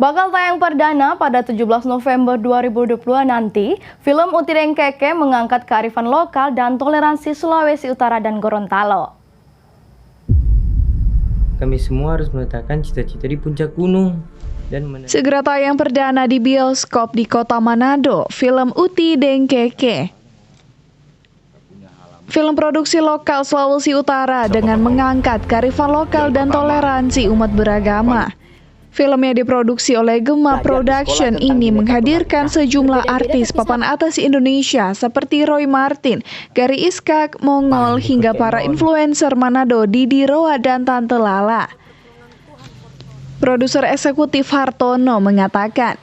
Bakal tayang perdana pada 17 November 2022 nanti, film Uti Dengkeke mengangkat kearifan lokal dan toleransi Sulawesi Utara dan Gorontalo. Kami semua harus meletakkan cita-cita di puncak gunung. Segera tayang perdana di bioskop di Kota Manado, film Uti Dengkeke. Film produksi lokal Sulawesi Utara dengan mengangkat kearifan lokal dan toleransi umat beragama. Film yang diproduksi oleh Gema Production ini menghadirkan sejumlah artis papan atas Indonesia seperti Roy Martin, Gary Iskak, Mongol, hingga para influencer Manado, Didi Roa, dan Tante Lala. Produser eksekutif Hartono mengatakan,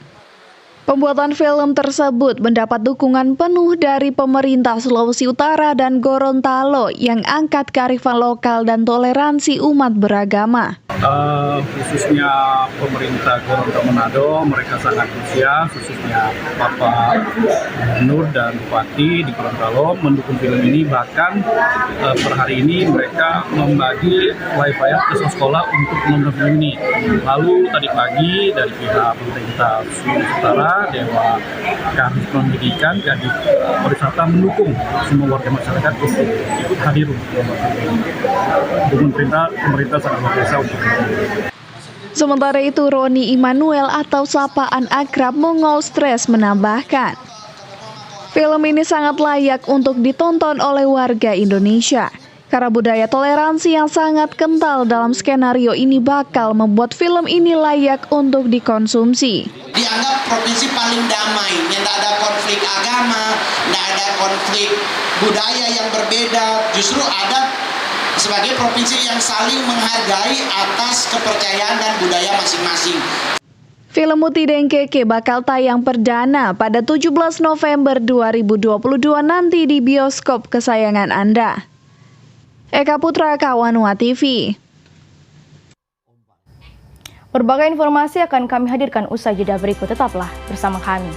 pembuatan film tersebut mendapat dukungan penuh dari pemerintah Sulawesi Utara dan Gorontalo yang angkat kearifan lokal dan toleransi umat beragama. Khususnya pemerintah Gorontalo Manado, mereka sangat antusias, khususnya Bapak Nur dan Bupati di Gorontalo mendukung film ini. Bahkan per hari ini mereka membagi wifi ke sekolah untuk menonton film ini. Lalu tadi pagi dari pihak pemerintah Sulawesi Utara, Dewa Kearifan Pendidikan, Kadif Pariwisata mendukung semua warga masyarakat untuk ikut hadir untuk pemerintah sangat luar biasa untuk. Sementara itu, Roni Immanuel atau sapaan akrab Mongol Stres menambahkan, film ini sangat layak untuk ditonton oleh warga Indonesia. Karena budaya toleransi yang sangat kental dalam skenario ini bakal membuat film ini layak untuk dikonsumsi. Dianggap provinsi paling damai, yang tidak ada konflik agama, tidak ada konflik budaya yang berbeda, justru ada sebagai provinsi yang saling menghargai atas kepercayaan dan budaya masing-masing. Film Uti Dengkeke bakal tayang perdana pada 17 November 2022 nanti di bioskop kesayangan Anda. Eka Putra, Kawanua TV. Berbagai informasi akan kami hadirkan usai jeda berikut, tetaplah bersama kami.